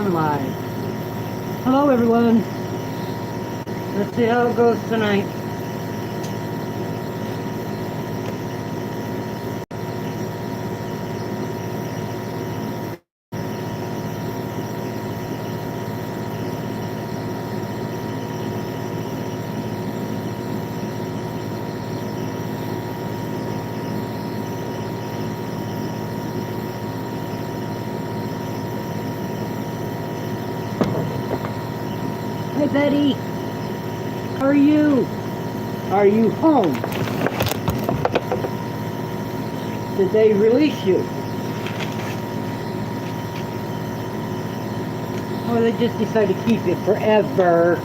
going live. Hello everyone. Let's see how it goes tonight. Hi Betty. How are you? Are you home? Did they release you? Or they just decided to keep you forever?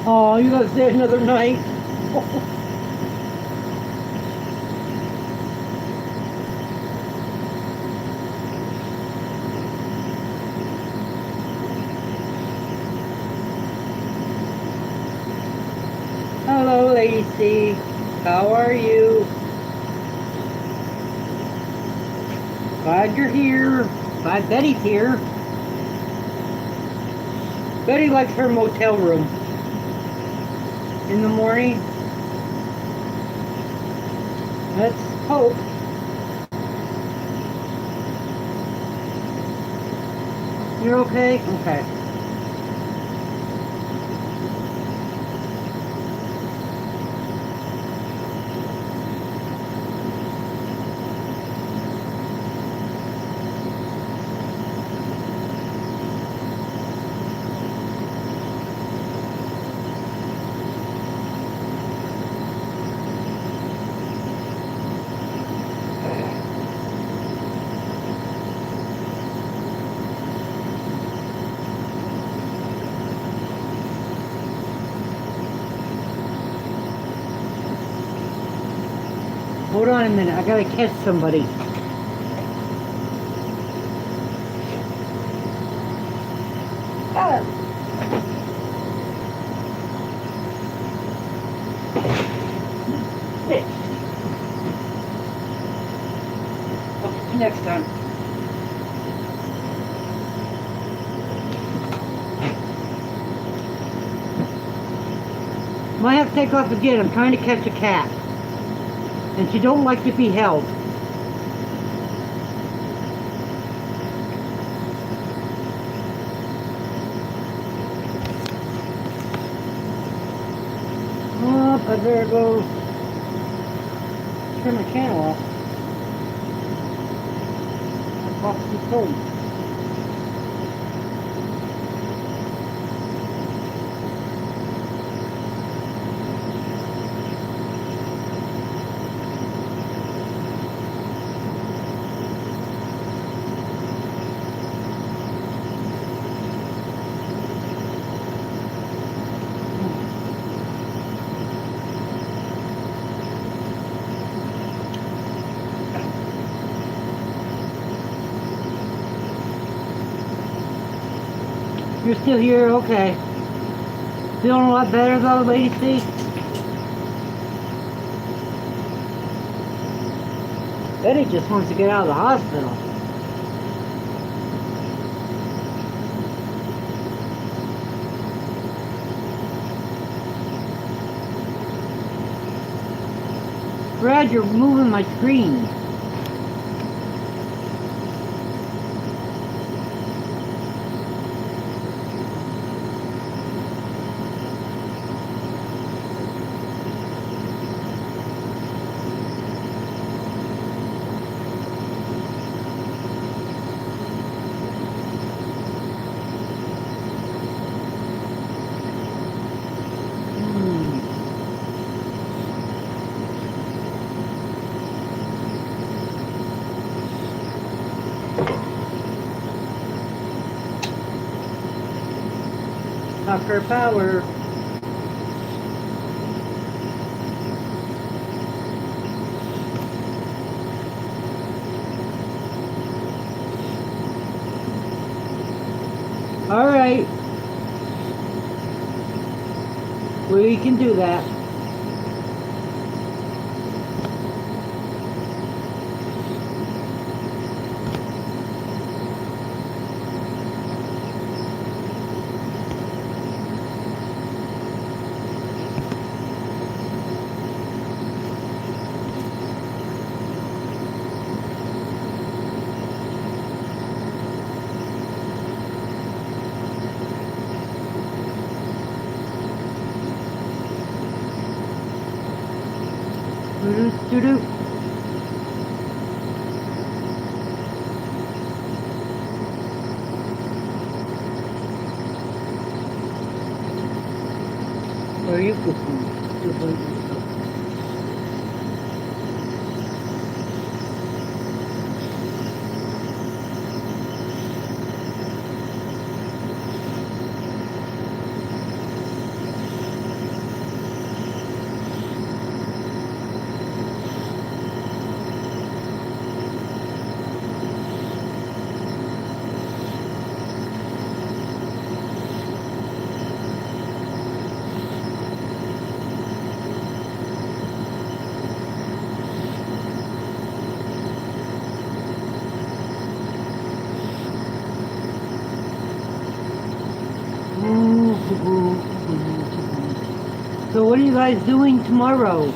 Oh, you gotta stay another night? Hello Lacey. How are you? Glad you're here. Glad Betty's here. Betty likes her motel room. In the morning. Let's hope. You're okay? Okay. Hold on a minute, I gotta catch somebody. Okay, next time. Might have to take off again, I'm trying to catch a cat. And she don't like to be held. Oh, I better go turn my channel off. I'll talk to you soon. You're still here? Okay. Feeling a lot better though, Lady C? Betty just wants to get out of the hospital. Brad, you're moving my screen. Tucker Power. All right. We can do that. Doo-doo. Where are you cooking? So what are you guys doing tomorrow?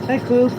Hi, Coop.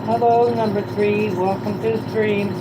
Hello, number 3. Welcome to the stream.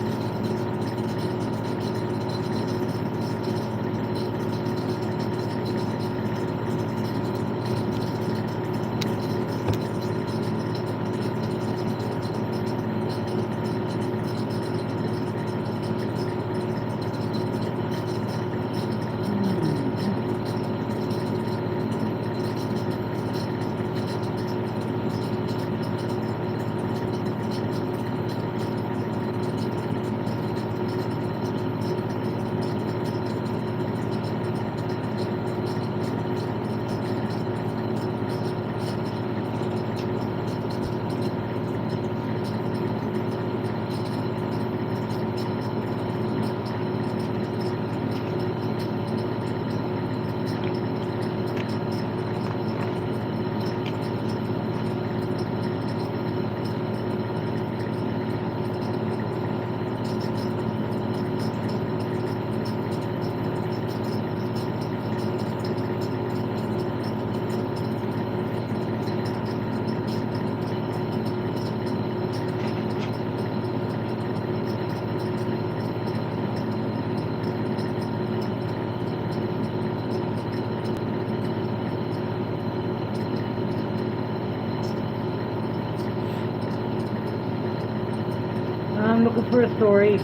I'm looking for a story. I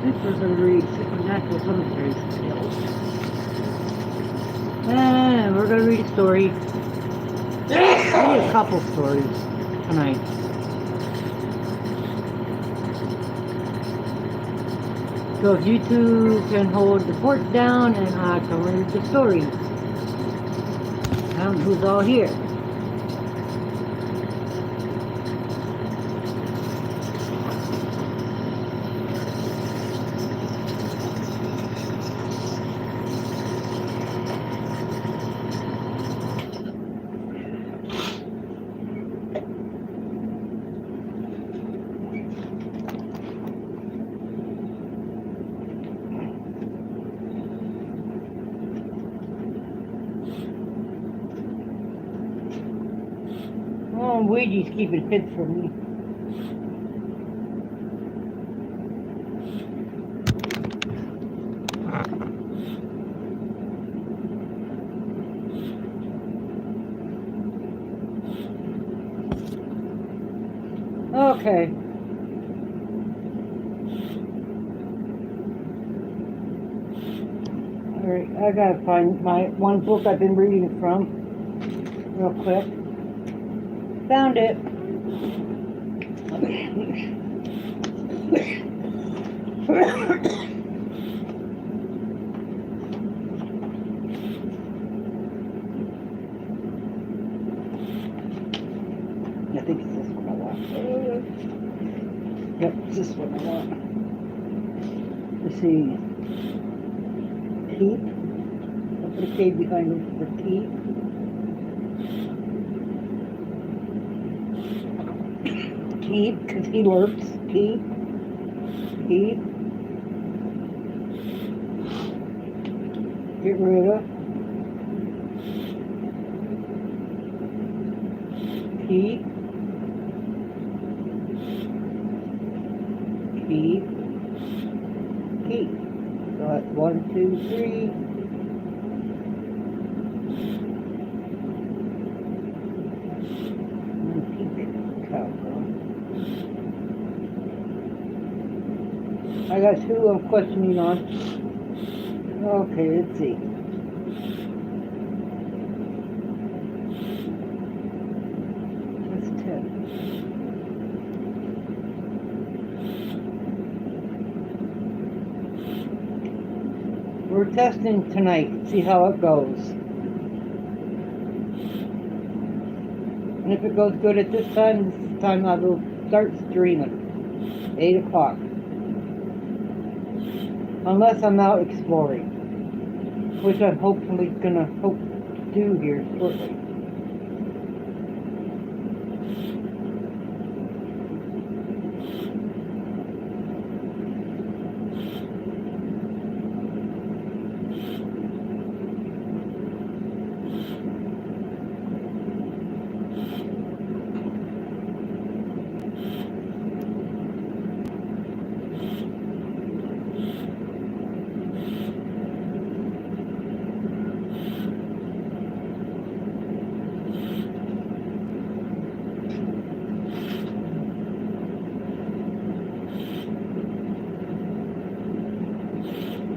think we're going to read Supernatural Cemetery Tales. And we're going to read a story. Maybe a couple stories tonight. So if you two can hold the fort down and I can read the story. Who's all here? Oh, Ouija's keeping fit for me. Okay. Alright, I gotta find my one book I've been reading it from real quick. Found it. I think it's this one I want. Yep, it's this one I want. Let's see. Keep. I'll put a K behind it for keep. Keep, because he lurks. Keep. Keep. Get rid of. Keep. Keep. Keep. So that's 1, 2, 3. I got 2 I'm questioning on. Okay, let's see. That's 10. We're testing tonight, see how it goes. And if it goes good at this time I will start streaming. 8 o'clock. Unless I'm out exploring, which I'm hopefully gonna hope to do here shortly.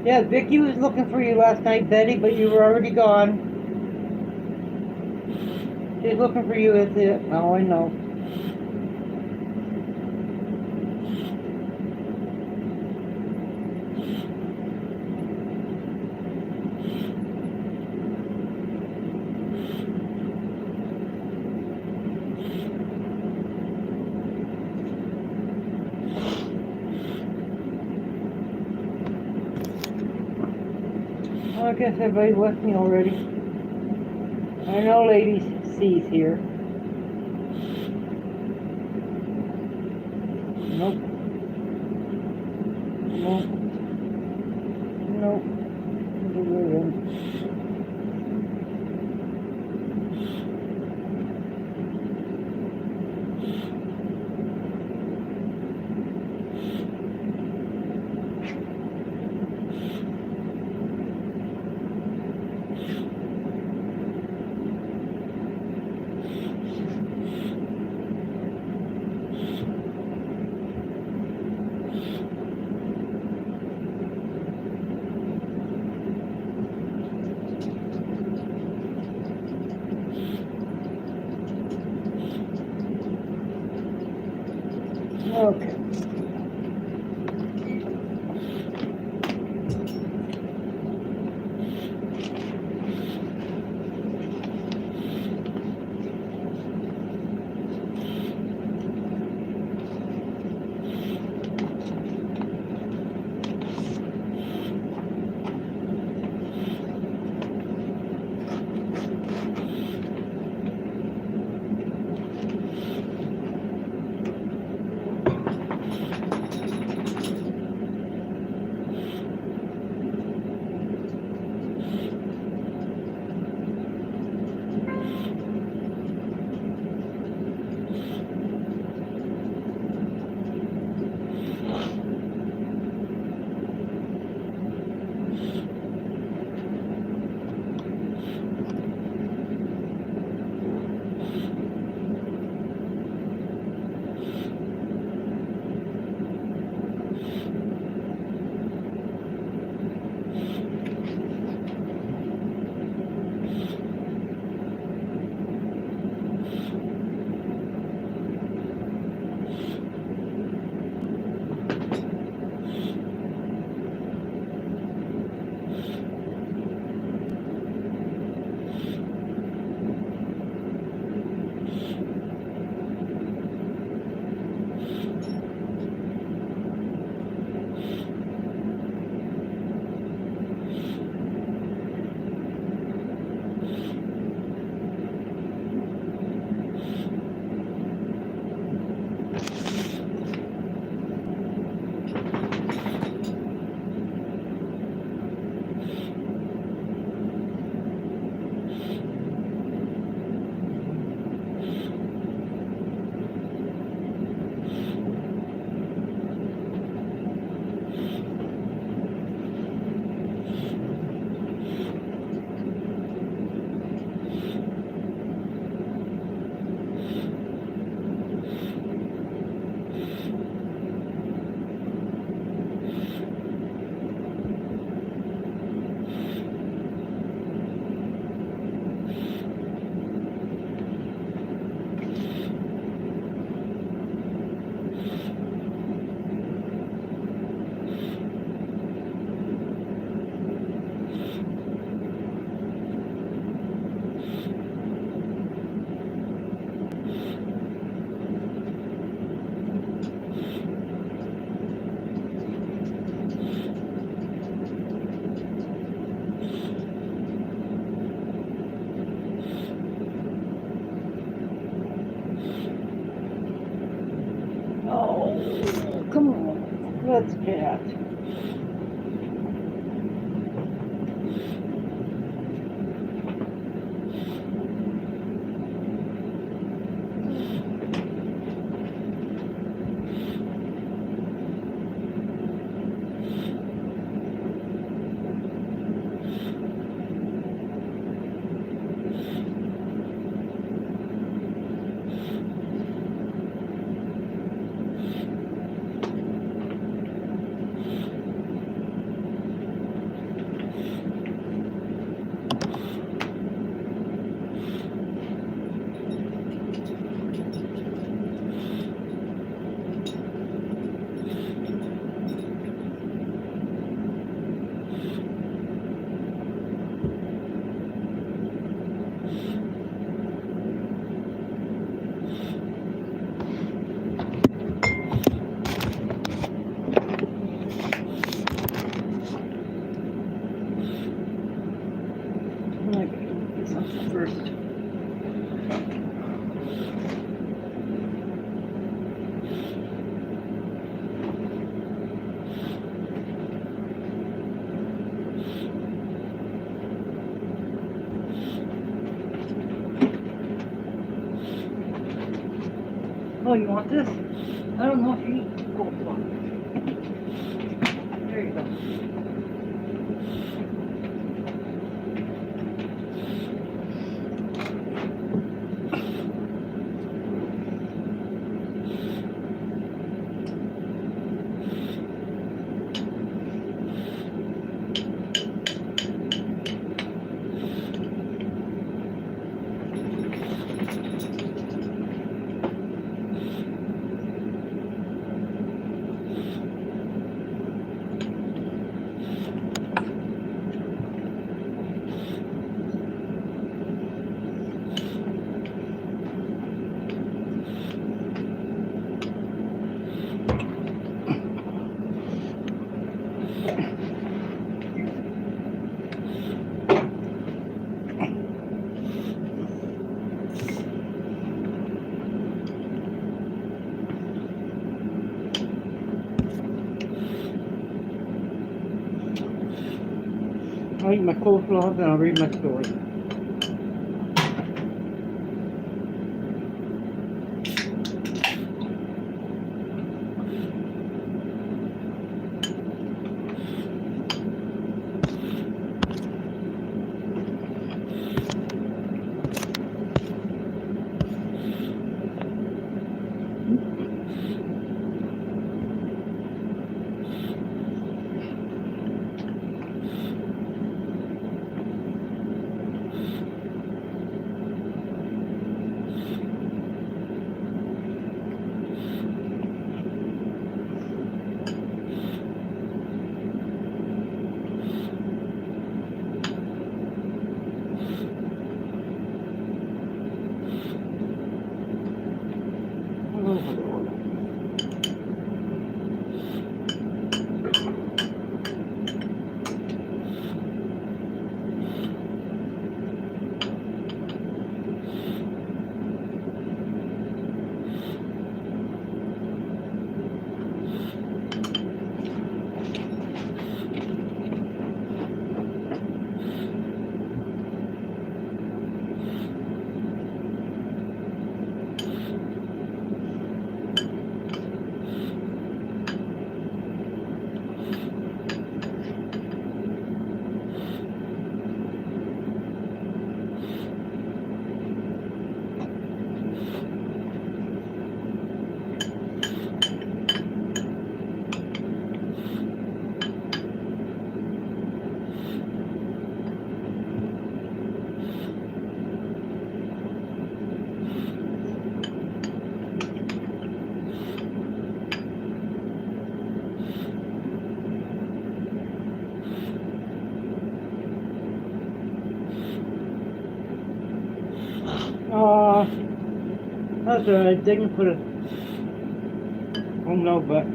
Yeah, Vicky was looking for you last night, Betty, but you were already gone. She's looking for you, is it? Oh, I know. Well, I guess everybody left me already. I know Lady C's here. Nope. Nope. Nope. Okay. cat. I'm gonna get something first. Oh, you want this? I don't know if you eat coleslaw. There you go. I'll eat my coleslaw, then I'll read my story. That's alright, they can put it. Oh no, but.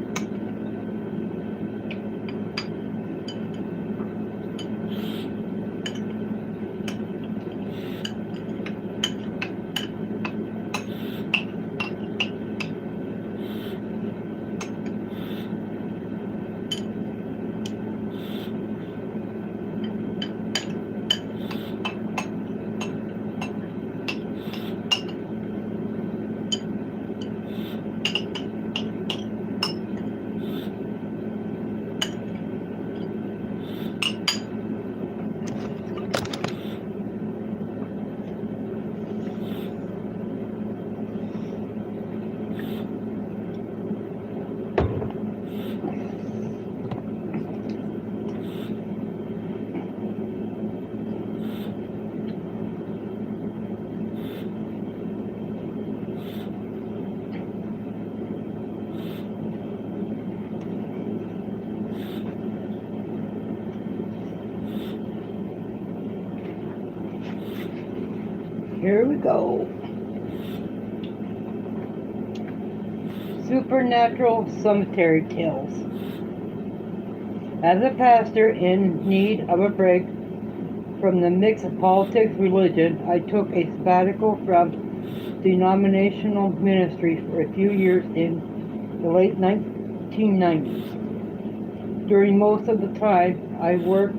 Here we go. Supernatural Cemetery Tales. As a pastor in need of a break from the mix of politics and religion, I took a sabbatical from denominational ministry for a few years in the late 1990s. During most of the time, I worked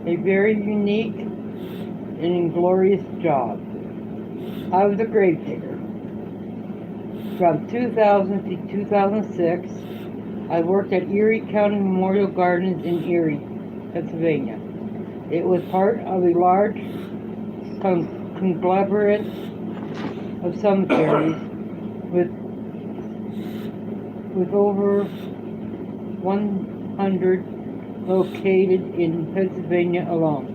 a very unique and inglorious job. I was a grave digger. From 2000 to 2006, I worked at Erie County Memorial Gardens in Erie, Pennsylvania. It was part of a large conglomerate of cemeteries with over 100 located in Pennsylvania alone.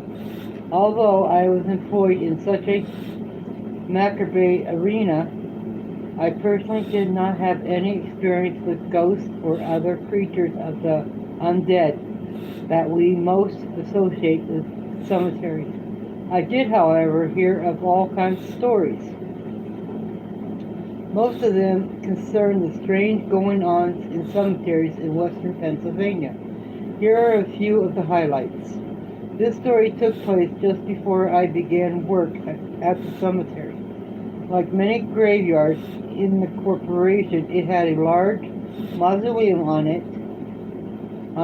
Although I was employed in such a macabre arena, I personally did not have any experience with ghosts or other creatures of the undead that we most associate with cemeteries. I did, however, hear of all kinds of stories. Most of them concern the strange goings-on in cemeteries in western Pennsylvania. Here are a few of the highlights. This story took place just before I began work at the cemetery. Like many graveyards in the corporation, it had a large mausoleum on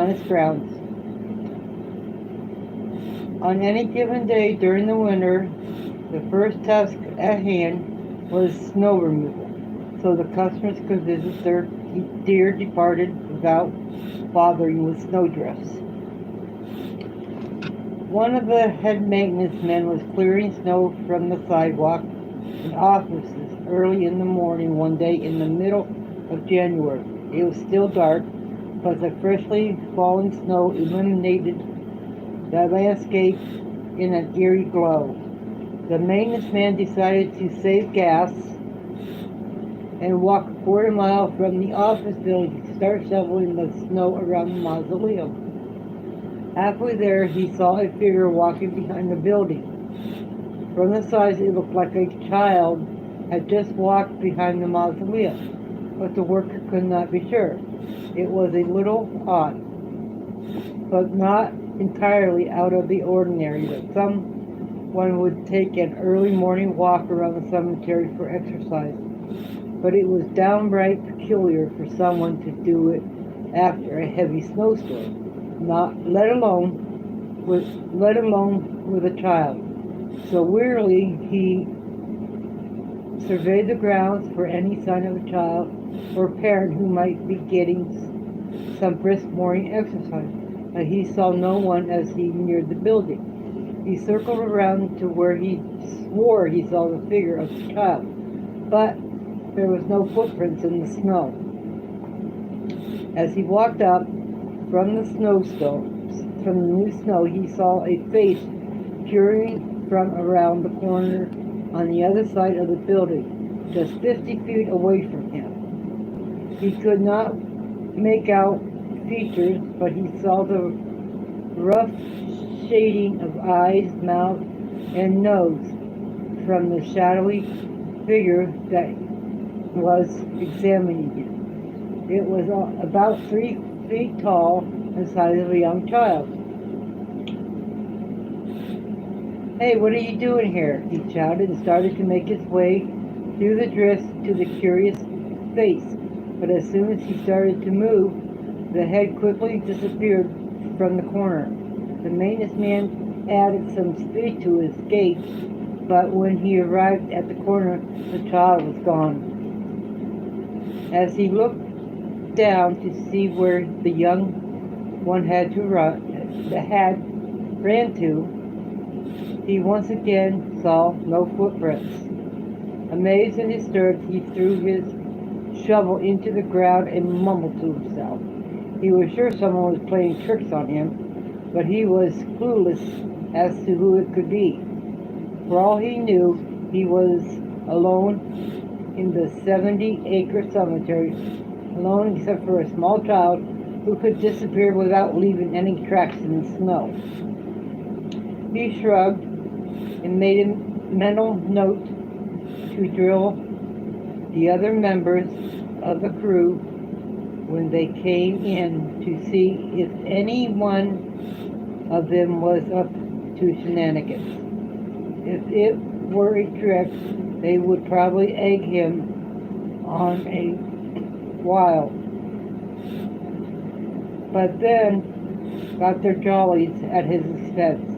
its grounds. On any given day during the winter, the first task at hand was snow removal, so the customers could visit their dear departed without bothering with snowdrifts. One of the head maintenance men was clearing snow from the sidewalk and offices early in the morning one day in the middle of January. It was still dark, but the freshly fallen snow illuminated the landscape in an eerie glow. The maintenance man decided to save gas and walk a quarter mile from the office building to start shoveling the snow around the mausoleum. Halfway there, he saw a figure walking behind the building. From the sides, it looked like a child had just walked behind the mausoleum, but the worker could not be sure. It was a little odd, but not entirely out of the ordinary that someone would take an early morning walk around the cemetery for exercise. But it was downright peculiar for someone to do it after a heavy snowstorm, let alone with a child. So wearily he surveyed the grounds for any sign of a child or parent who might be getting some brisk morning exercise. But he saw no one as he neared the building. He circled around to where he swore he saw the figure of the child, but there was no footprints in the snow. As he walked up from the new snow, he saw a face peering from around the corner on the other side of the building, just 50 feet away from him. He could not make out features, but he saw the rough shading of eyes, mouth, and nose from the shadowy figure that was examining him. It was about 3 feet tall and the size of a young child. "Hey, what are you doing here?" he shouted and started to make his way through the drifts to the curious face. But as soon as he started to move, the head quickly disappeared from the corner. The maintenance man added some speed to his gait, but when he arrived at the corner, the child was gone. As he looked down to see where the young one had ran to, he once again saw no footprints. Amazed and disturbed, he threw his shovel into the ground and mumbled to himself. He was sure someone was playing tricks on him, but he was clueless as to who it could be. For all he knew, he was alone in the 70-acre cemetery, alone except for a small child who could disappear without leaving any tracks in the snow. He shrugged and made mental note to drill the other members of the crew when they came in to see if any one of them was up to shenanigans. If it were a trick, they would probably egg him on a while, but then got their jollies at his expense.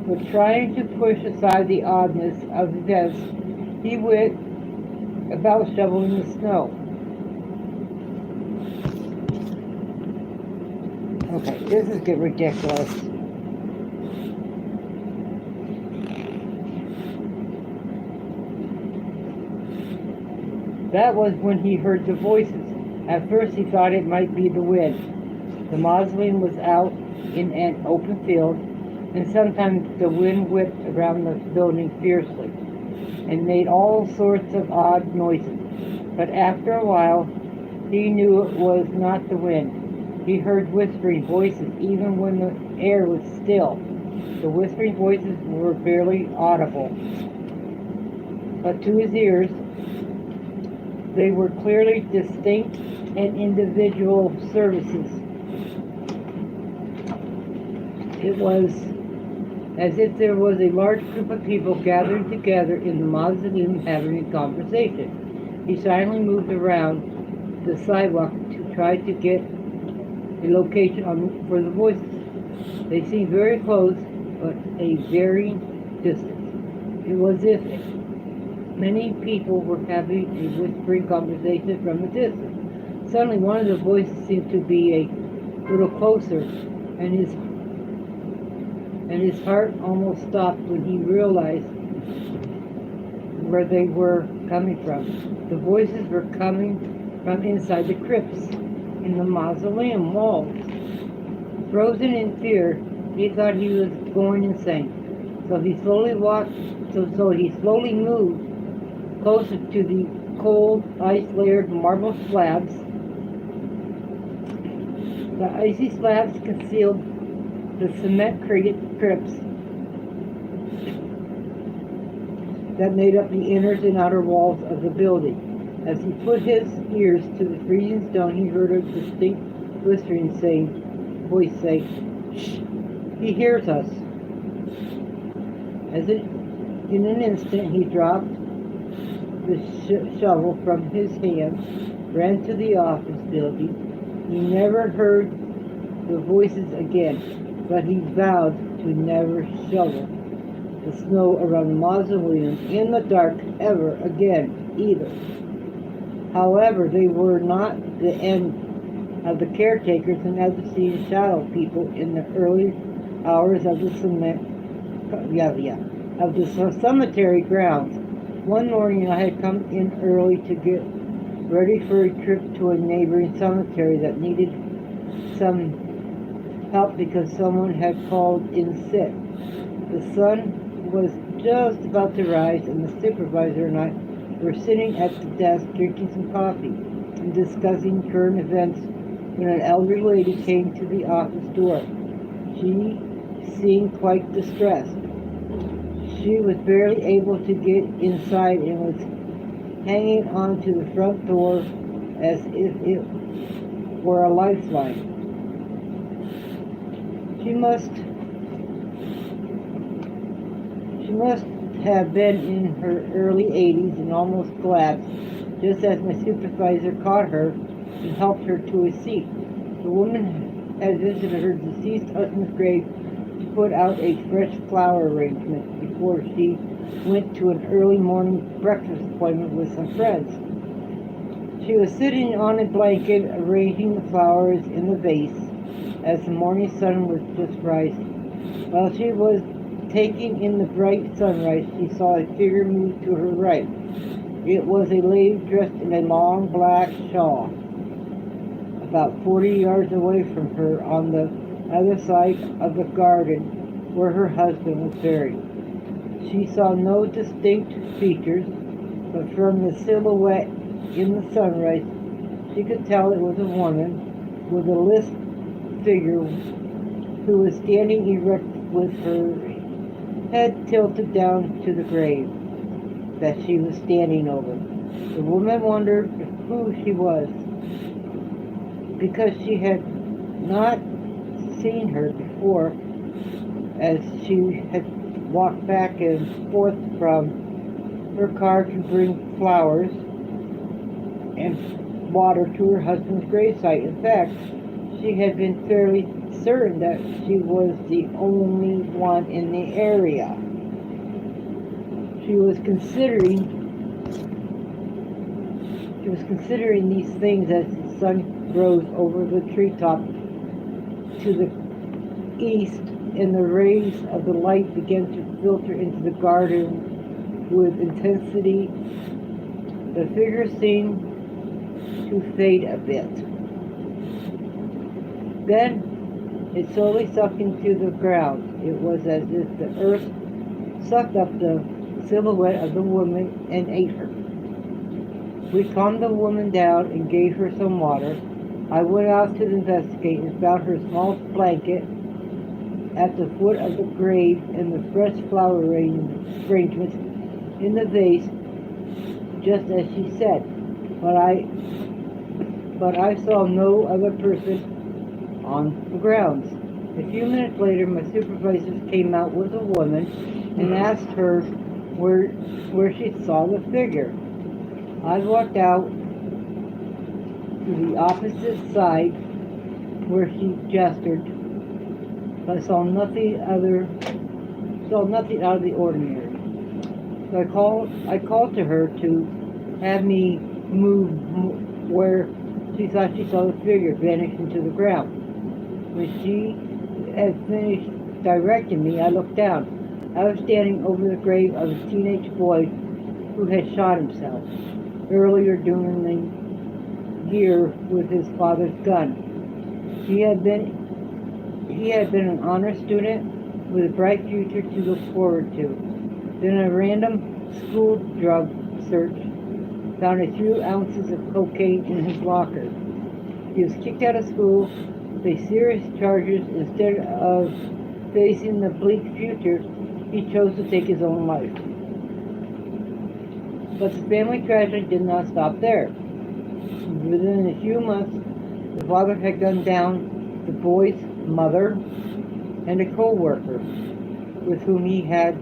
But trying to push aside the oddness of events, he went about shoveling the snow. Okay, this is getting ridiculous. That was when he heard the voices. At first he thought it might be the wind. The mausoleum was out in an open field, and sometimes the wind whipped around the building fiercely and made all sorts of odd noises. But after a while, he knew it was not the wind. He heard whispering voices even when the air was still. The whispering voices were barely audible, but to his ears, they were clearly distinct and individual services. It was as if there was a large group of people gathered together in the mausoleum having a conversation. He silently moved around the sidewalk to try to get a location for the voices. They seemed very close, but a very distance. It was as if many people were having a whispering conversation from a distance. Suddenly, one of the voices seemed to be a little closer, and his heart almost stopped when he realized where they were coming from. The voices were coming from inside the crypts in the mausoleum walls. Frozen in fear, he thought he was going insane. So he slowly moved closer to the cold, ice-layered marble slabs. The icy slabs concealed the cement-crated crypts that made up the inners and outer walls of the building. As he put his ears to the freezing stone, he heard a distinct whispering voice say, "Shh, he hears us." In an instant, he dropped the shovel from his hand, ran to the office building. He never heard the voices again, but he vowed to never shovel the snow around the mausoleum in the dark ever again either. However, they were not the end of the caretakers and unseen shadow people in the early hours of the cemetery grounds. One morning I had come in early to get ready for a trip to a neighboring cemetery that needed some help because someone had called in sick. The sun was just about to rise, and the supervisor and I were sitting at the desk drinking some coffee and discussing current events when an elderly lady came to the office door. She seemed quite distressed. She was barely able to get inside and was hanging on to the front door as if it were a lifeline. She must have been in her early 80s and almost collapsed, just as my supervisor caught her and helped her to a seat. The woman had visited her deceased husband's grave to put out a fresh flower arrangement before she went to an early morning breakfast appointment with some friends. She was sitting on a blanket arranging the flowers in the vase as the morning sun was just rising. While she was taking in the bright sunrise, she saw a figure move to her right. It was a lady dressed in a long black shawl, about 40 yards away from her on the other side of the garden where her husband was buried. She saw no distinct features, but from the silhouette in the sunrise, she could tell it was a woman with a lithe figure who was standing erect with her head tilted down to the grave. that she was standing over. The woman wondered who she was, because she had not seen her before, as she had walked back and forth from her car to bring flowers and water to her husband's gravesite. In fact, she had been fairly certain that she was the only one in the area. She was considering these things as the sun rose over the treetop to the east, and the rays of the light began to filter into the garden with intensity. The figure seemed to fade a bit. Then it slowly sunk into the ground. It was as if the earth sucked up the silhouette of the woman and ate her. We calmed the woman down and gave her some water. I went out to investigate and found her small blanket at the foot of the grave and the fresh flower arrangements in the vase, just as she said. But I saw no other person on the grounds. A few minutes later, my supervisors came out with a woman and asked her where she saw the figure. I walked out to the opposite side where she gestured, but saw nothing out of the ordinary. So I called to her to have me move where she thought she saw the figure vanish into the ground. When she had finished directing me, I looked down. I was standing over the grave of a teenage boy who had shot himself earlier during the year with his father's gun. He had been an honor student with a bright future to look forward to. Then a random school drug search found a few ounces of cocaine in his locker. He was kicked out of school, faced serious charges. Instead of facing the bleak future, he chose to take his own life. But the family tragedy did not stop there. Within a few months, the father had gunned down the boy's mother and a co-worker with whom he had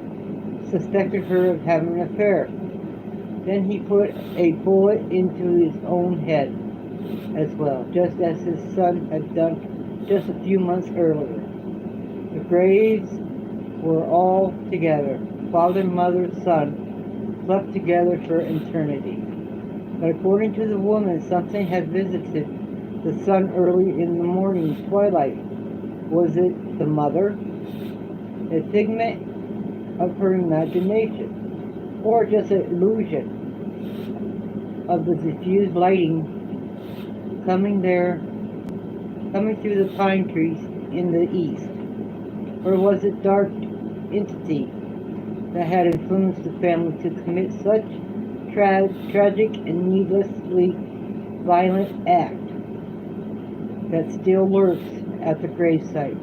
suspected her of having an affair. Then he put a bullet into his own head as well, just as his son had done just a few months earlier. The graves were all together. Father, mother, son slept together for eternity. But according to the woman, something had visited the son early in the morning twilight. Was it the mother? A figment of her imagination, or just an illusion of the diffused lighting coming through the pine trees in the east? Or was it dark entity that had influenced the family to commit such tragic and needlessly violent act that still lurks at the gravesite?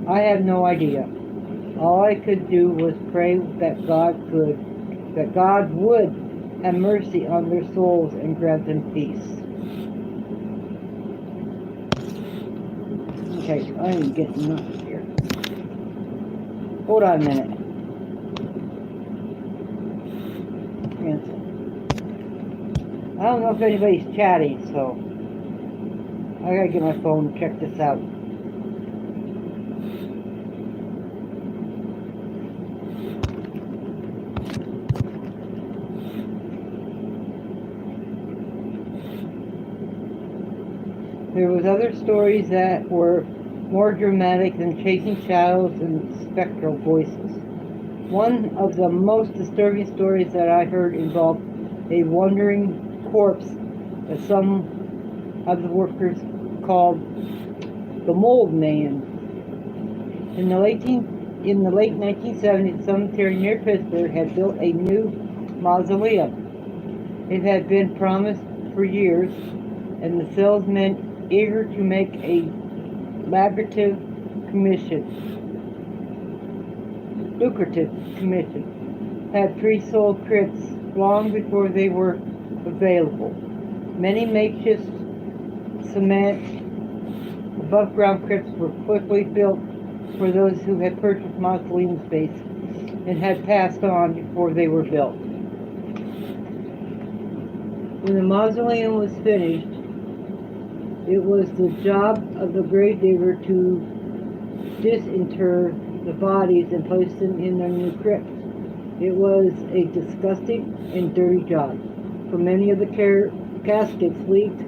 I have no idea. All I could do was pray that God would have mercy on their souls and grant them peace. Okay, I am getting nuts here. Hold on a minute. I don't know if anybody's chatting, so I gotta get my phone and check this out. There was other stories that were more dramatic than chasing shadows and spectral voices. One of the most disturbing stories that I heard involved a wandering corpse that some of the workers called the Mold Man. In the late 1970s, the cemetery near Pittsburgh had built a new mausoleum. It had been promised for years, and the salesmen eager to make a lucrative commission had pre-sold crypts long before they were available. Many makeshift cement above-ground crypts were quickly built for those who had purchased mausoleum space and had passed on before they were built. When the mausoleum was finished, it was the job of the gravedigger to disinter the bodies and place them in their new crypts. It was a disgusting and dirty job, for many of the caskets leaked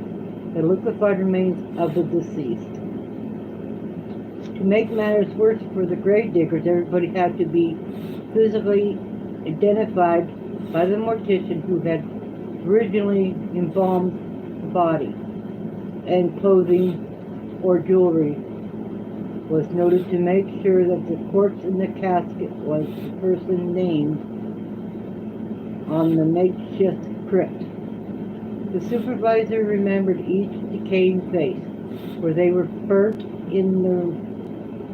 the liquefied remains of the deceased. To make matters worse for the gravediggers, everybody had to be physically identified by the mortician who had originally embalmed the body, and clothing or jewelry was noted to make sure that the corpse in the casket was the person named on the makeshift crypt. The supervisor remembered each decaying face, for they were burnt in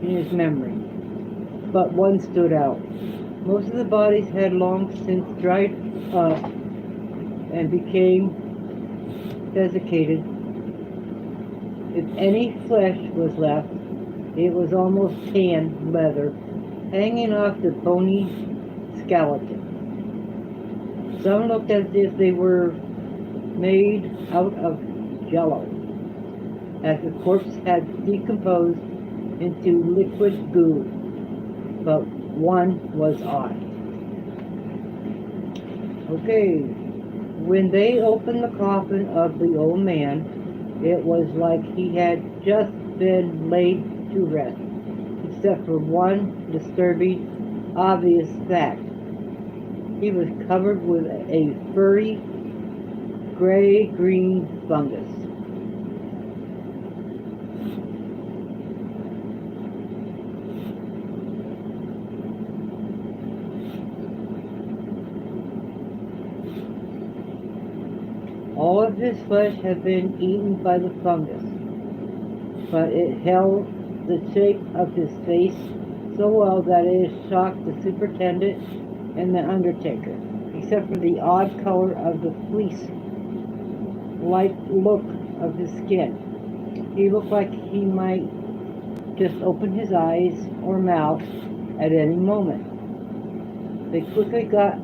his memory. But one stood out. Most of the bodies had long since dried up and became desiccated. If any flesh was left, it was almost tan leather, hanging off the bony skeleton. Some looked as if they were made out of jello, as the corpse had decomposed into liquid goo, but one was odd. Okay, when they opened the coffin of the old man, it was like he had just been laid to rest, except for one disturbing, obvious fact. He was covered with a furry, gray-green fungus. All of his flesh had been eaten by the fungus, but it held the shape of his face so well that it shocked the superintendent and the undertaker, except for the odd color of the fleece-like look of his skin. He looked like he might just open his eyes or mouth at any moment. They quickly got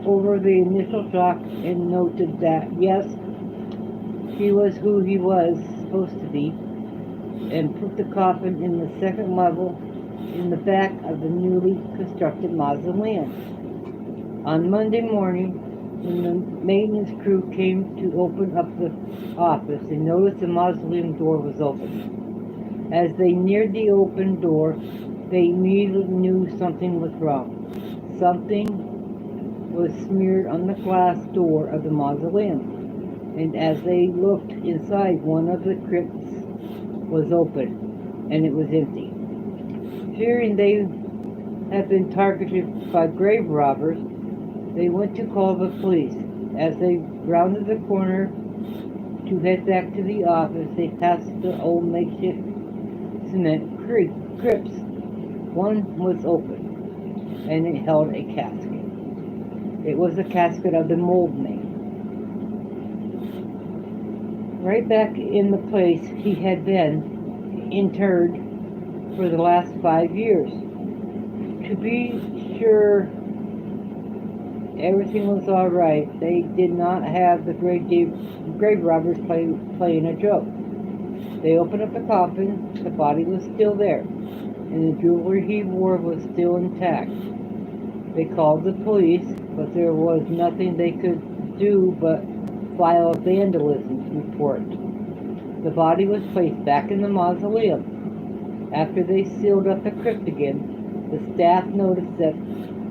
over the initial shock and noted that, yes, he was who he was supposed to be, and put the coffin in the second level in the back of the newly constructed mausoleum. On Monday morning, when the maintenance crew came to open up the office, they noticed the mausoleum door was open. As they neared the open door, they immediately knew something was wrong. Something was smeared on the glass door of the mausoleum, and as they looked inside, one of the crypts was open, and it was empty. Fearing they had been targeted by grave robbers, they went to call the police. As they rounded the corner to head back to the office, they passed the old makeshift cement crypts. One was open, and it held a casket. It was the casket of the mold man. Right back in the place he had been interred for the last 5 years. To be sure everything was all right, they did not have the grave robbers playing a joke. They opened up the coffin, the body was still there, and the jewelry he wore was still intact. They called the police, but there was nothing they could do but file a vandalism report. The body was placed back in the mausoleum. After they sealed up the crypt again, the staff noticed that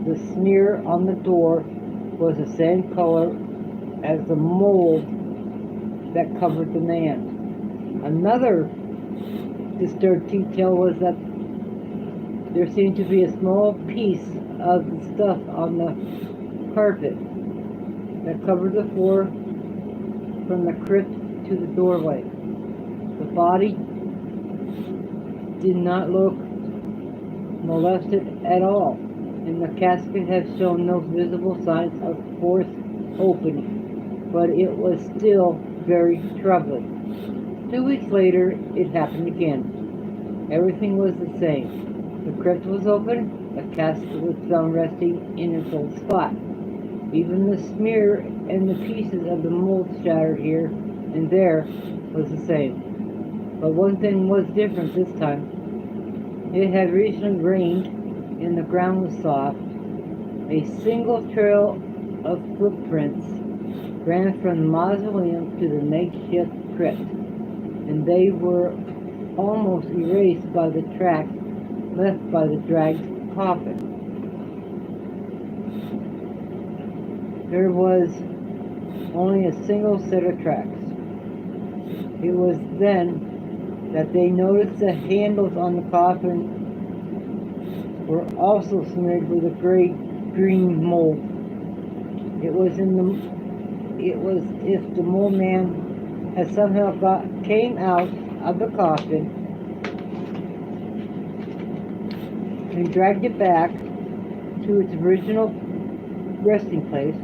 the smear on the door was the same color as the mold that covered the man. Another disturbed detail was that there seemed to be a small piece of the stuff on the carpet that covered the floor from the crypt to the doorway. The body did not look molested at all, and the casket had shown no visible signs of forced opening, but it was still very troubling. 2 weeks later, it happened again. Everything was the same. The crypt was open, the casket was found resting in its old spot. Even the smear and the pieces of the mold shattered here and there was the same. But one thing was different this time. It had recently rained and the ground was soft. A single trail of footprints ran from the mausoleum to the makeshift crypt, and they were almost erased by the tracks left by the dragged coffin. There was only a single set of tracks. It was then that they noticed the handles on the coffin were also smeared with a gray-green mold. It was if the mole man had somehow came out of the coffin and dragged it back to its original resting place,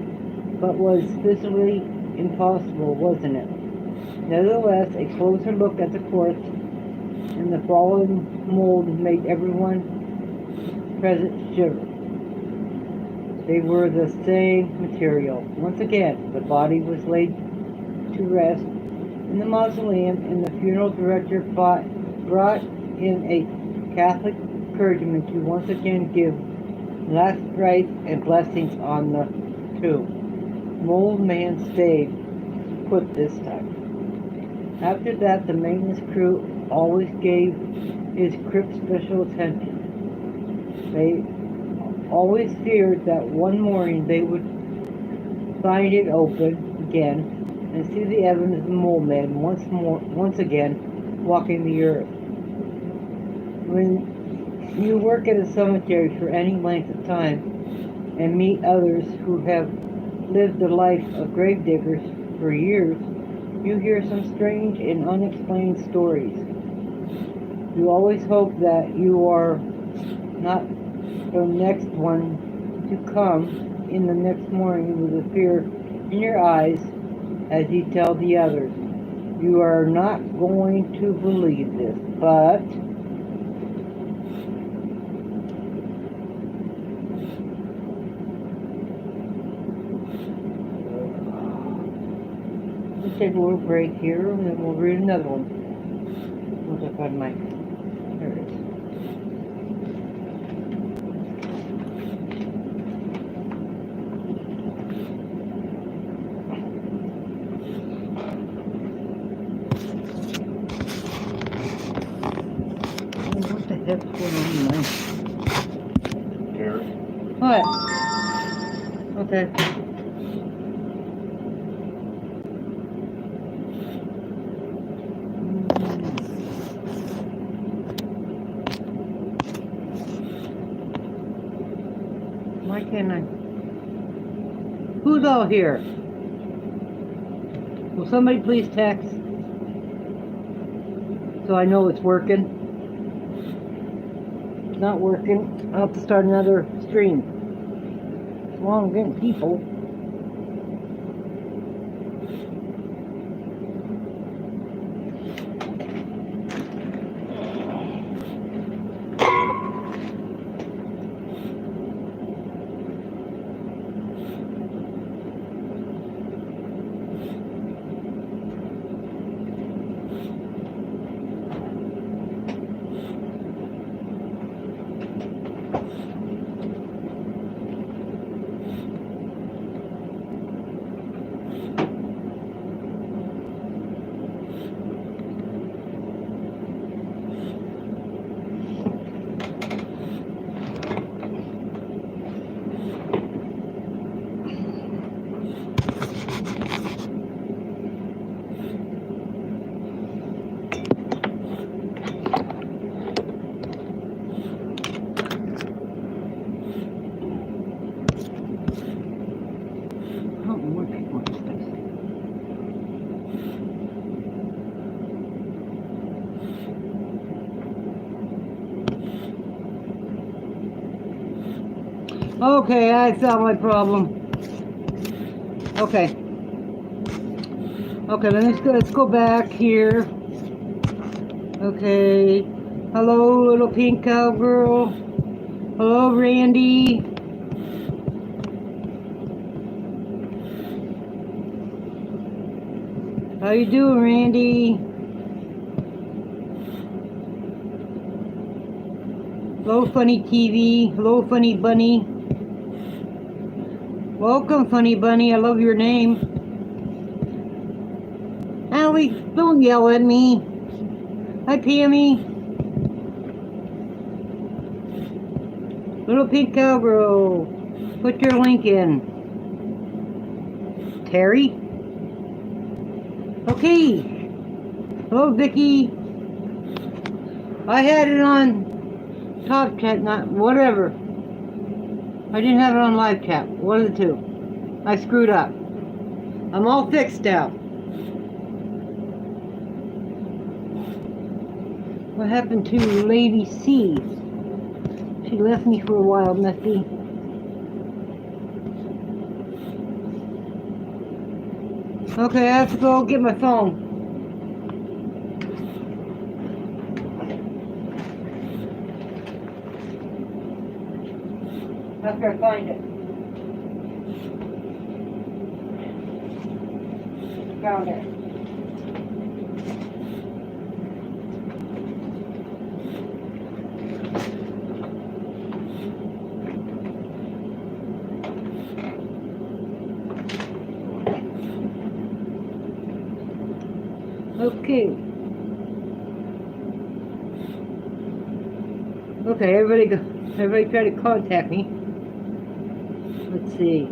but was physically impossible, wasn't it? Nevertheless, a closer look at the corpse and the fallen mold made everyone present shiver. They were the same material. Once again, the body was laid to rest in the mausoleum, and the funeral director brought in a Catholic clergyman to once again give last rites and blessings on the tomb. Mold man stayed put this time. After that, the maintenance crew always gave his crypt special attention. They always feared that one morning they would find it open again and see the evidence of the mole man once again walking the earth. When you work at a cemetery for any length of time and meet others who have lived the life of gravediggers for years, you hear some strange and unexplained stories. You always hope that you are not the next one to come in the next morning with a fear in your eyes as you tell the others. You are not going to believe this, but let's take a little break here and then we'll read another one. Once I find my, there it is. What the heck's going on Here. now? What? Okay. Why can't I? Who's all here? Will somebody please text so I know it's working? If it's not working, I'll have to start another stream. As long as I'm getting people. Okay, I solved my problem. Okay. Okay, let's go back here. Okay. Hello, little pink cowgirl. Hello, Randy. How you doing, Randy? Hello, Funny TV. Hello, Funny Bunny. Welcome, Funny Bunny. I love your name. Allie, don't yell at me. Hi, Pammy. Little pink cowgirl. Put your link in. Terry? Okay. Hello, Vicky. I had it on Top Chat, not whatever. I didn't have it on Live Chat. One of the two. I screwed up. I'm all fixed now. What happened to Lady C? She left me for a while, Messy. Okay, I have to go get my phone. After I find it. Found it. Okay. Okay, everybody try to contact me. Let's see.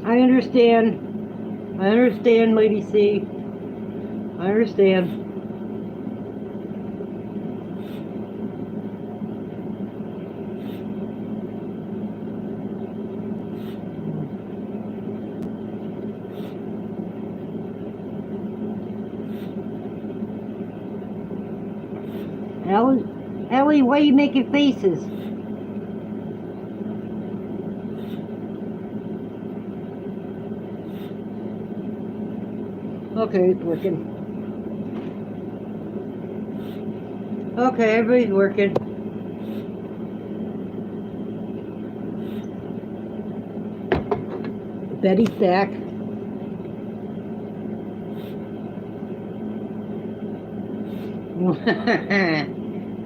I understand. I understand, Lady C. I understand. Ellie, why are you making faces? Okay, it's working. Okay, everybody's working. Betty's back.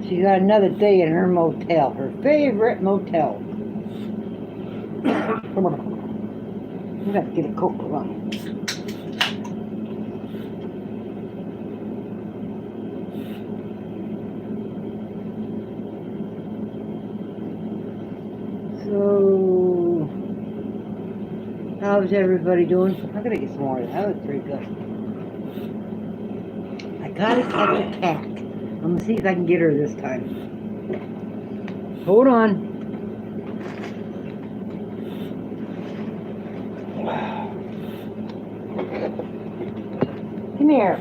She got another day in her motel, her favorite motel. Come on. We got to get a Coke run. So, how's everybody doing? I'm gonna get some more of that. That looks pretty good. I gotta catch a cat. I'm gonna see if I can get her this time. Hold on. Come here.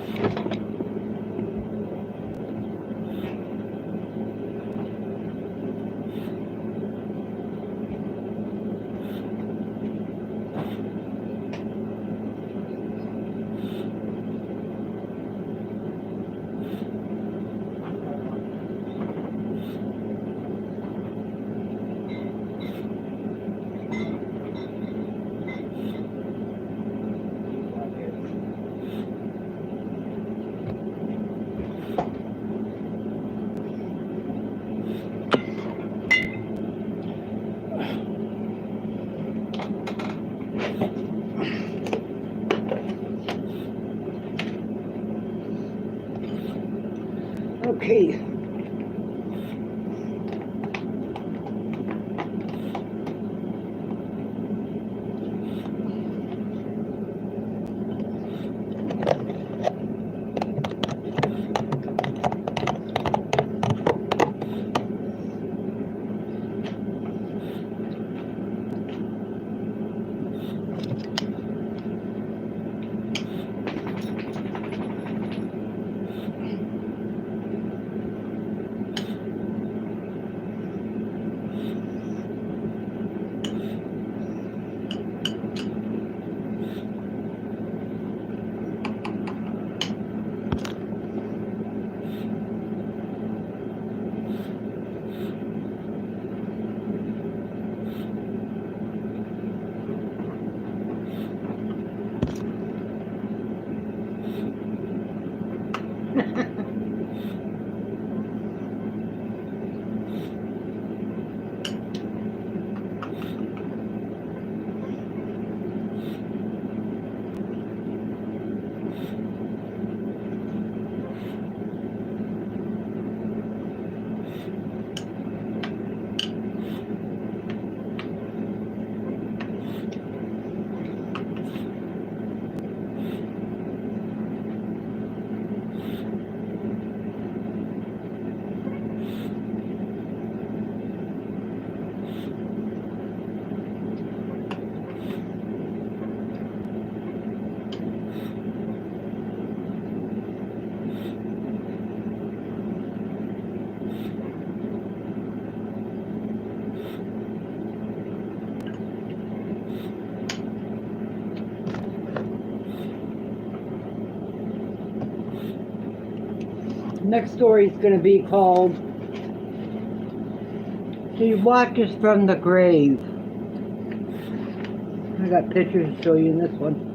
Next story is going to be called She Watches from the Grave. I got pictures to show you in this one.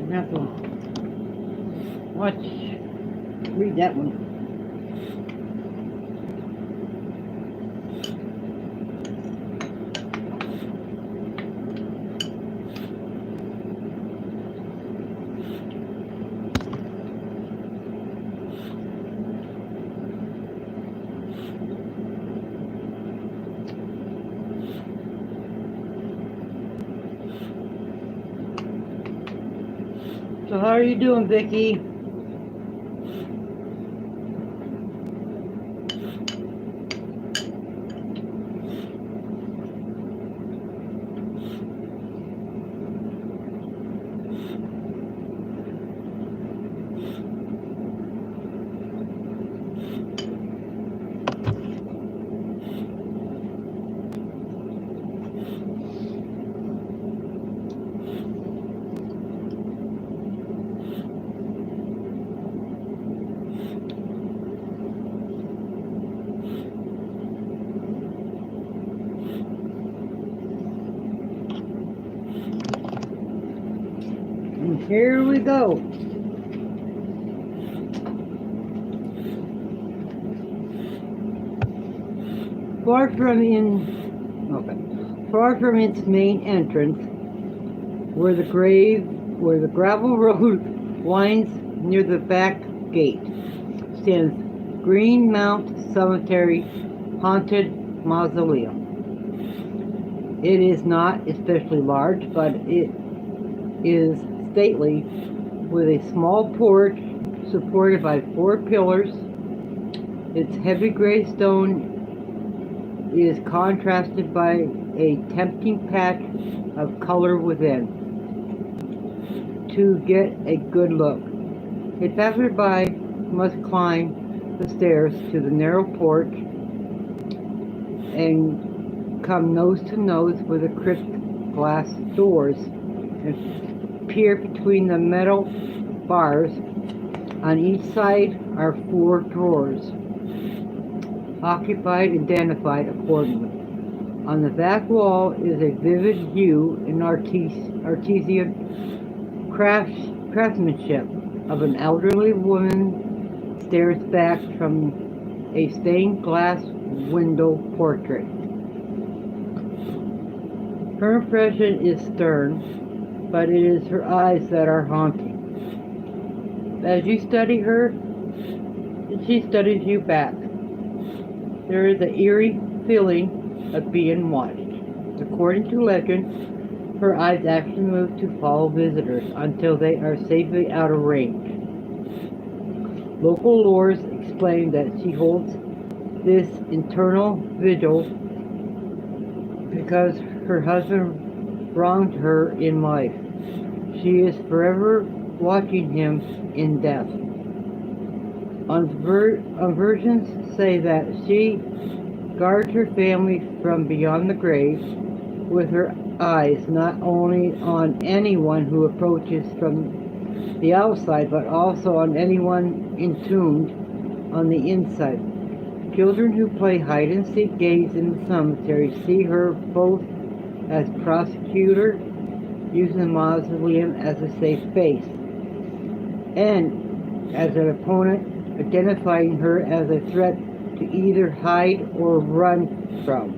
You have to read that one. So how are you doing, Vicky? And here we go. Far from its main entrance, where the gravel road winds near the back gate, stands Greenmount Cemetery Haunted Mausoleum. It is not especially large, but it is stately, with a small porch supported by 4 pillars. Its heavy gray stone is contrasted by a tempting patch of color within. To get a good look, a passerby must climb the stairs to the narrow porch and come nose to nose with the crypt glass doors and peer between the metal bars. On each side are 4 drawers, occupied and identified accordingly. On the back wall is a vivid hue in artisan craftsmanship of an elderly woman stares back from a stained glass window portrait. Her impression is stern, but it is her eyes that are haunting. As you study her, she studies you back. There is an eerie feeling of being watched. According to legend, her eyes actually move to follow visitors until they are safely out of range. Local lores explain that she holds this internal vigil because her husband wronged her in life. She is forever watching him in death. Versions say that she guards her family from beyond the grave with her eyes, not only on anyone who approaches from the outside, but also on anyone entombed on the inside. Children who play hide and seek gaze in the cemetery see her both as prosecutor, using the mausoleum as a safe space, and as an opponent, identifying her as a threat to either hide or run from.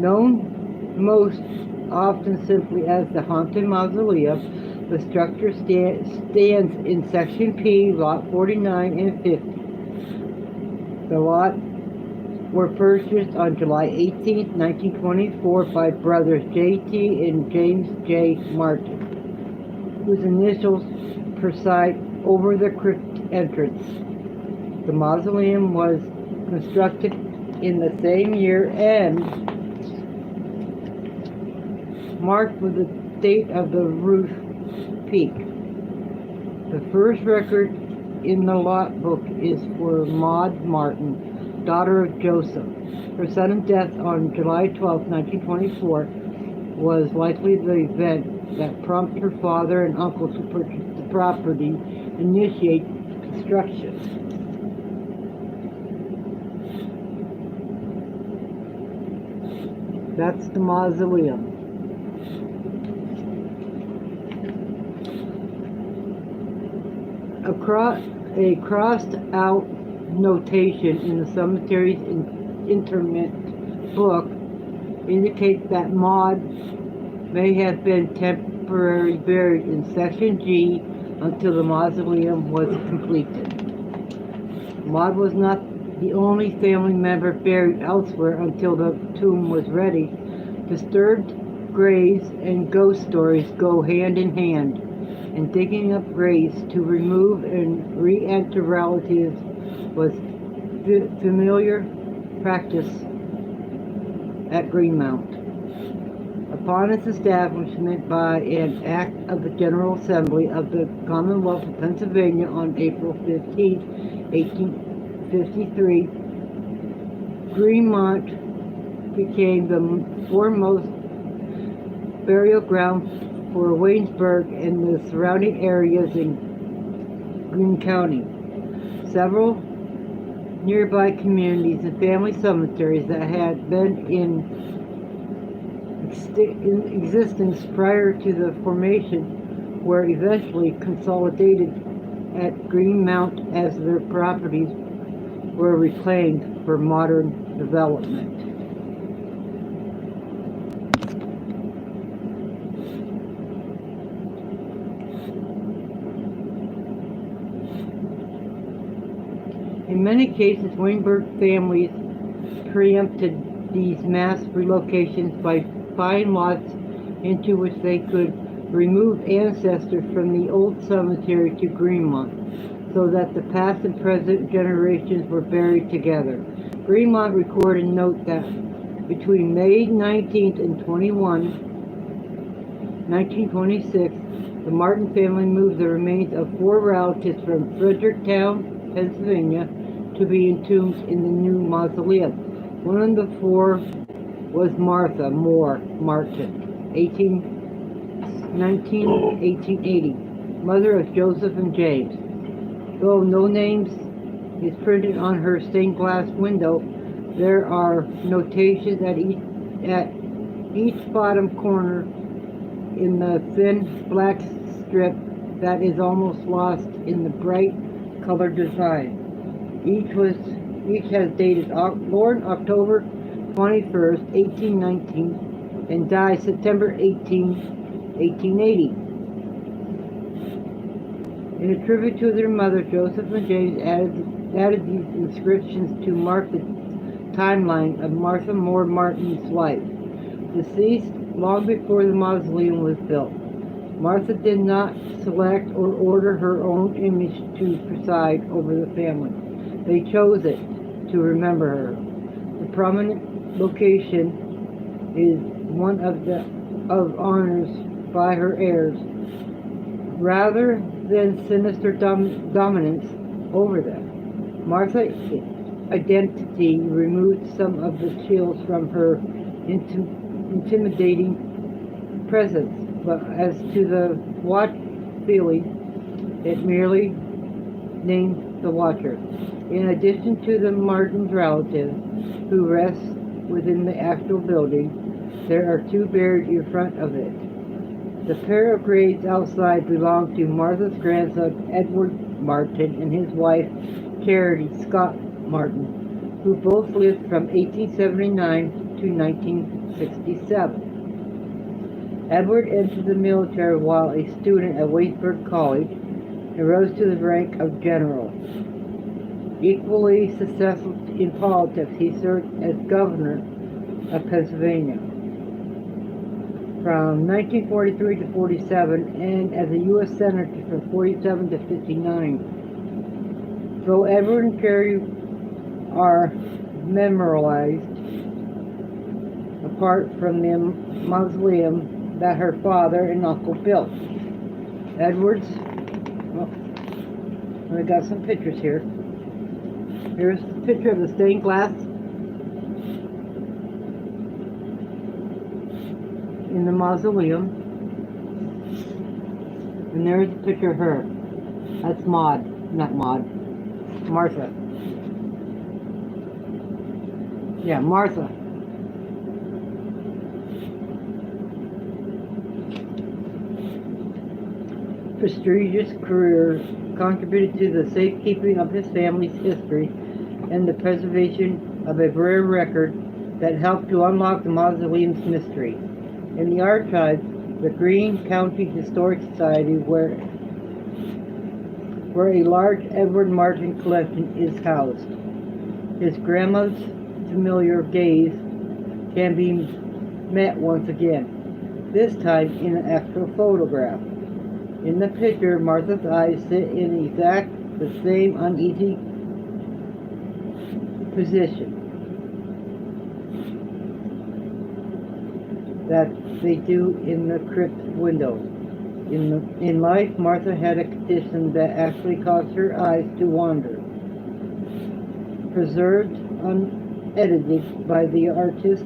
Known most often simply as the Haunted Mausoleum, the structure stands in Section P, Lot 49 and 50. The lot were purchased on July 18, 1924 by brothers J.T. and James J. Martin, whose initials preside over the crypt entrance. The mausoleum was constructed in the same year and marked with the date of the roof peak. The first record in the lot book is for Maud Martin, daughter of Joseph. Her sudden death on July 12, 1924, was likely the event that prompted her father and uncle to purchase the property and initiate construction. That's the mausoleum. A crossed out notation in the cemetery's interment book indicates that Maud may have been temporarily buried in Section G until the mausoleum was completed. Maud was not the only family member buried elsewhere until the tomb was ready. Disturbed graves and ghost stories go hand in hand, and digging up graves to remove and re-enter relatives was familiar practice at Greenmount. Upon its establishment by an act of the General Assembly of the Commonwealth of Pennsylvania on April 15, 1853, Greenmount became the foremost burial ground for Waynesburg and the surrounding areas in Greene County. Several nearby communities and family cemeteries that had been in existence prior to the formation were eventually consolidated at Greenmount as their properties were reclaimed for modern development. In many cases, Waynesburg families preempted these mass relocations by buying lots into which they could remove ancestors from the old cemetery to Greenmount, so that the past and present generations were buried together. Greenmount recorded note that between May 19th and 1926, the Martin family moved the remains of 4 relatives from Fredericktown, Pennsylvania, to be entombed in the new mausoleum. One of the 4 was Martha Moore Martin, 1880, mother of Joseph and James. Though no names is printed on her stained glass window, there are notations at each bottom corner in the thin black strip that is almost lost in the bright colored design. Each has dated born October 21st, 1819, and died September 18, 1880. In a tribute to their mother, Joseph and James added these inscriptions to mark the timeline of Martha Moore Martin's life, deceased long before the mausoleum was built. Martha did not select or order her own image to preside over the family. They chose it to remember her. The prominent location is one of honors by her heirs, rather than sinister dominance over them. Martha's identity removed some of the chills from her intimidating presence, but as to the watch feeling, it merely named the watcher. In addition to the Martin's relatives who rest within the actual building, there are 2 buried in front of it. The pair of graves outside belong to Martha's grandson Edward Martin and his wife Charity Scott Martin, who both lived from 1879 to 1967. Edward entered the military while a student at Waynesburg College and rose to the rank of general. Equally successful in politics, he served as governor of Pennsylvania from 1943 to 47 and as a U.S. Senator from 47 to 59. Though Edward and Carrie are memorialized apart from the mausoleum that her father and uncle built. Edwards, I got some pictures here. Here's a picture of the stained glass in the mausoleum. And there's a picture of her. That's Maud. Not Maud. Martha. Yeah, Martha. Prestigious career contributed to the safekeeping of his family's history and the preservation of a rare record that helped to unlock the mausoleum's mystery. In the archives, the Greene County Historic Society, where a large Edward Martin collection is housed. His grandma's familiar gaze can be met once again, this time in an extra photograph. In the picture, Martha's eyes sit in exact the same uneasy position that they do in the crypt windows. In life, Martha had a condition that actually caused her eyes to wander. Preserved unedited by the artist,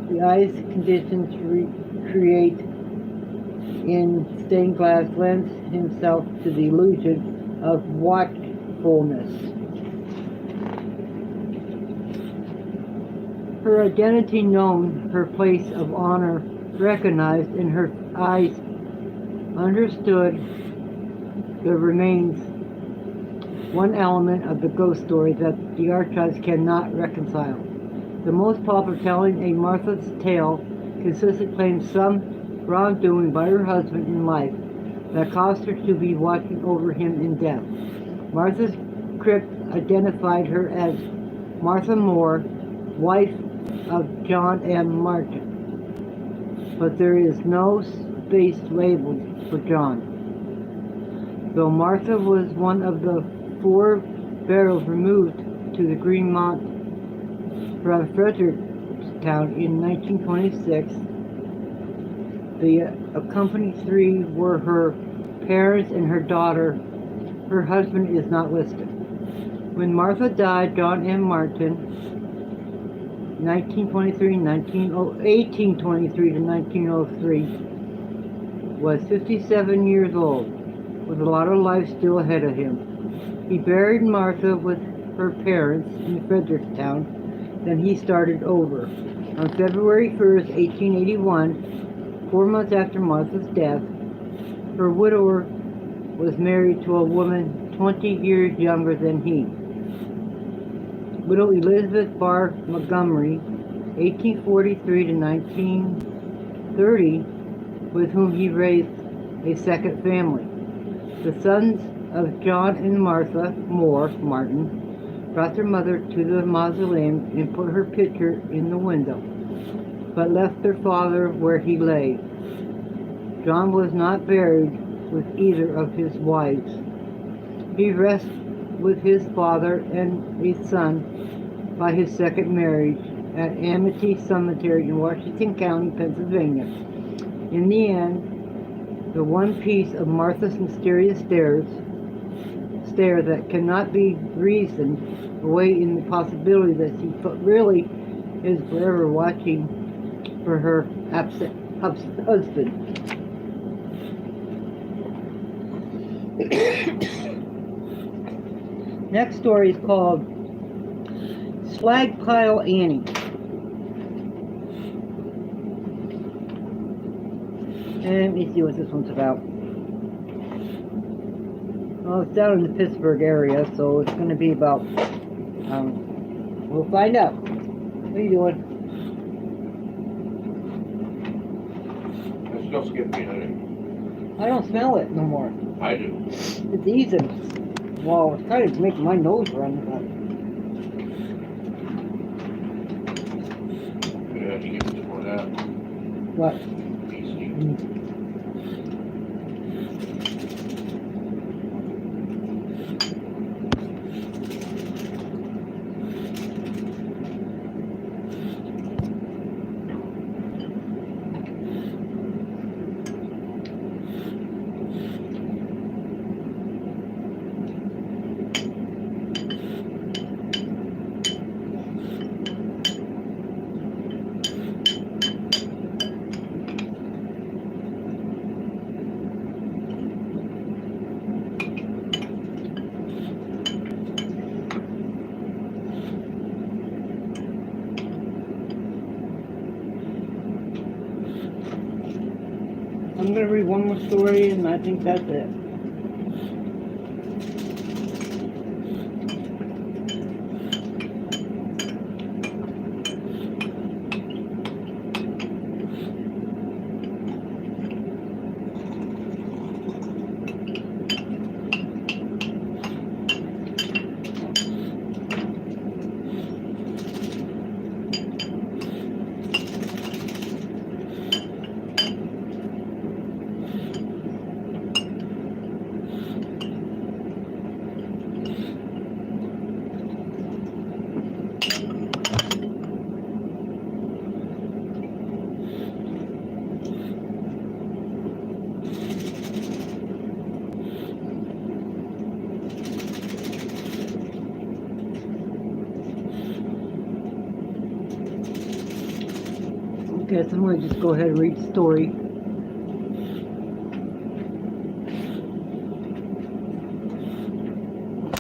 the eyes conditions recreate in stained glass lends himself to the illusion of watchfulness. Her identity known, her place of honor recognized, and her eyes understood, there remains one element of the ghost story that the archives cannot reconcile. The most popular telling a Martha's tale consistently claims some wrongdoing by her husband in life that caused her to be watching over him in death. Martha's crypt identified her as Martha Moore, wife of John M. Martin, but there is no space labeled for John. Though Martha was one of the 4 burials removed to the Greenmont from Fredericktown in 1926, the accompanying 3 were her parents and her daughter. Her husband is not listed. When Martha died, John M. Martin, 1823 to 1903, was 57 years old, with a lot of life still ahead of him. He buried Martha with her parents in Fredericktown, then he started over. On February 1st, 1881, 4 months after Martha's death, her widower was married to a woman 20 years younger than he. Widow Elizabeth Barr Montgomery, 1843 to 1930, with whom he raised a second family. The sons of John and Martha Moore Martin brought their mother to the mausoleum and put her picture in the window, but left their father where he lay. John was not buried with either of his wives. He rests with his father and a son by his second marriage at Amity Cemetery in Washington County, Pennsylvania. In the end, the one piece of Martha's mysterious stare that cannot be reasoned away in the possibility that she really is forever watching for her absent husband. Next story is called Slag Pile Annie. And let me see what this one's about. Well, it's down in the Pittsburgh area, so it's going to be about, we'll find out. What are you doing? I still skip behind. I don't smell it no more. I do. It's easy. Well, it's kind of making my nose run. Gonna have to get some more of that. What? PC. one more story, and I think that's it. Okay, so I'm going to just go ahead and read the story.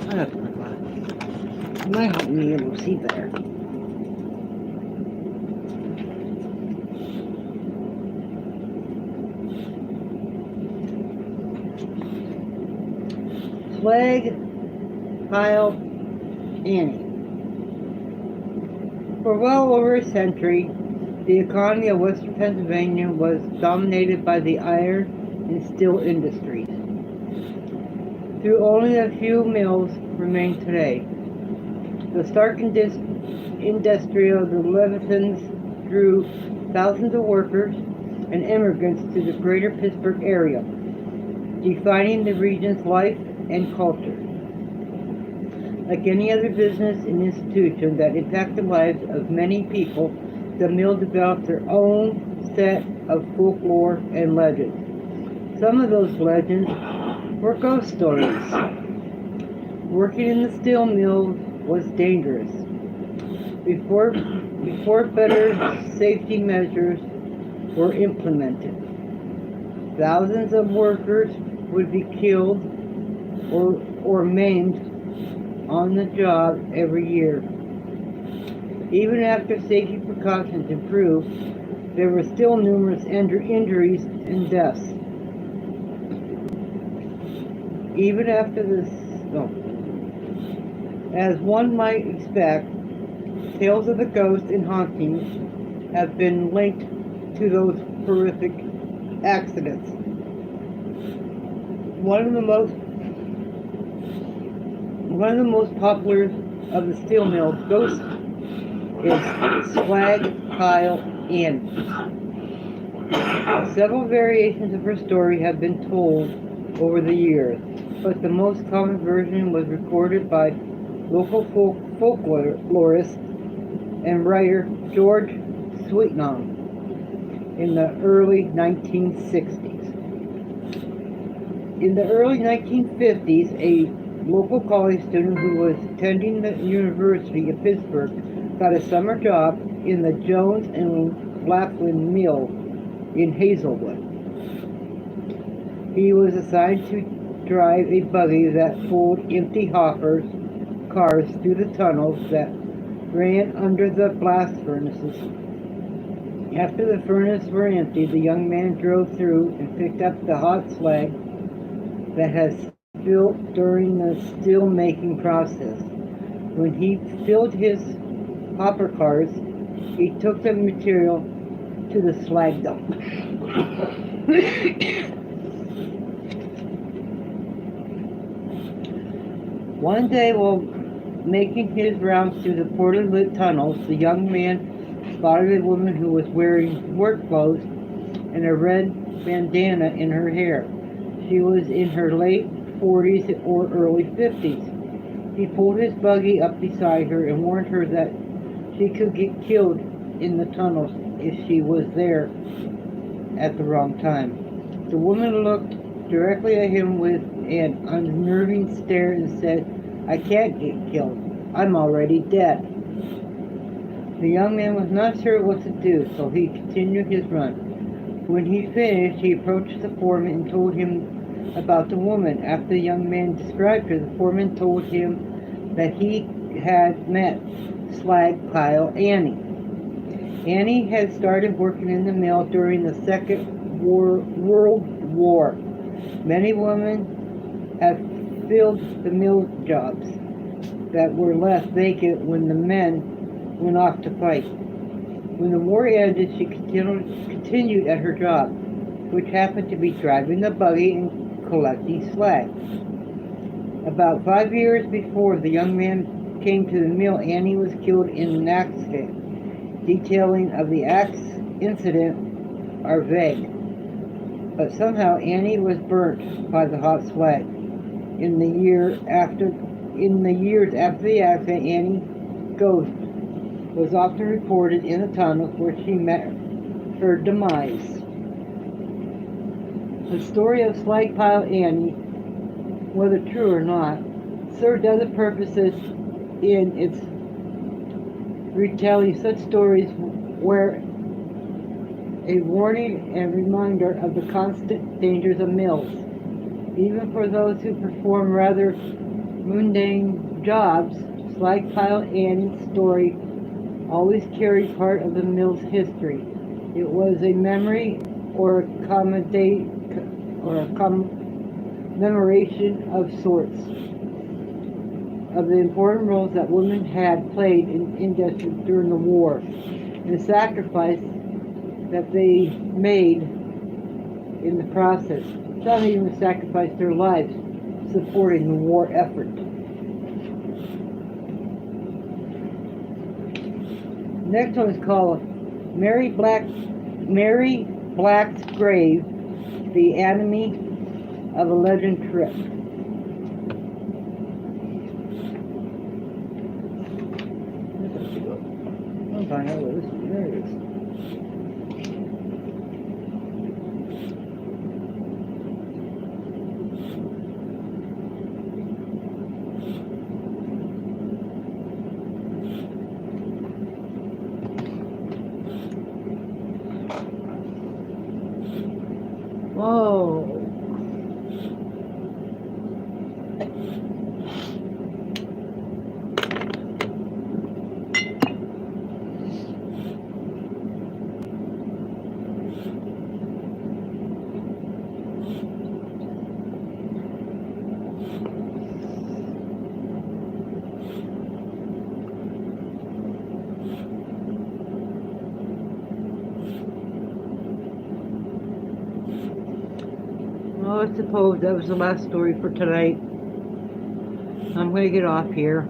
I have to put my might help me able to see better. Slag Kyle Annie. For well over a century, the economy of western Pennsylvania was dominated by the iron and steel industries. Though only a few mills remain today, the Stark industry of the Levitans drew thousands of workers and immigrants to the greater Pittsburgh area, defining the region's life and culture. Like any other business and institution that impacted the lives of many people, the mill developed their own set of folklore and legends. Some of those legends were ghost stories. Working in the steel mill was dangerous. Before better safety measures were implemented, thousands of workers would be killed or maimed on the job every year. Even after safety precautions improved, there were still numerous injuries and deaths. Even after this, as one might expect, tales of the ghosts and hauntings have been linked to those horrific accidents. One of the most popular of the steel mill ghosts is Slag Kyle Annie. Several variations of her story have been told over the years, but the most common version was recorded by local folklorist and writer George Sweetnam in the early 1960s. In the early 1950s, a local college student who was attending the University of Pittsburgh got a summer job in the Jones and Laughlin Mill in Hazelwood. He was assigned to drive a buggy that pulled empty hoppers cars through the tunnels that ran under the blast furnaces. After the furnaces were emptied, the young man drove through and picked up the hot slag that had spilled during the steel making process. When he filled his hopper cars, he took the material to the slag dump. One day, while making his rounds through the poorly lit tunnels, the young man spotted a woman who was wearing work clothes and a red bandana in her hair. She was in her late 40s or early 50s. He pulled his buggy up beside her and warned her that she could get killed in the tunnels if she was there at the wrong time. The woman looked directly at him with an unnerving stare and said, "I can't get killed. I'm already dead." The young man was not sure what to do, so he continued his run. When he finished, he approached the foreman and told him about the woman. After the young man described her, the foreman told him that he had met Slag Kyle Annie. Annie had started working in the mill during the Second World war. Many women have filled the mill jobs that were left vacant when the men went off to fight. When the war ended, she continued at her job, which happened to be driving the buggy and collecting slag. About 5 years before the young man came to the mill, Annie was killed in an accident. Details of the incident are vague, but somehow Annie was burnt by the hot slag. In the years after the accident, Annie's ghost was often reported in the tunnels where she met her demise. The story of Slag Pile Annie, whether true or not, served other purposes in its retelling such stories were a warning and reminder of the constant dangers of mills. Even for those who perform rather mundane jobs, Slag Pile Annie's story always carried part of the mill's history. It was a memory or a commemoration of sorts of the important roles that women had played in industry during the war and the sacrifice that they made in the process. Some even sacrificed their lives supporting the war effort. Next one is called Mary Black's Grave, the Anatomy of a Legend Trip. I'll find out where this is. There it is. Whoa. Well, I suppose that was the last story for tonight. I'm going to get off here.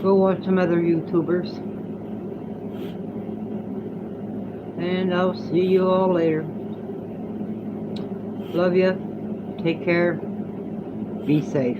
Go watch some other YouTubers. And I'll see you all later. Love ya. Take care. Be safe.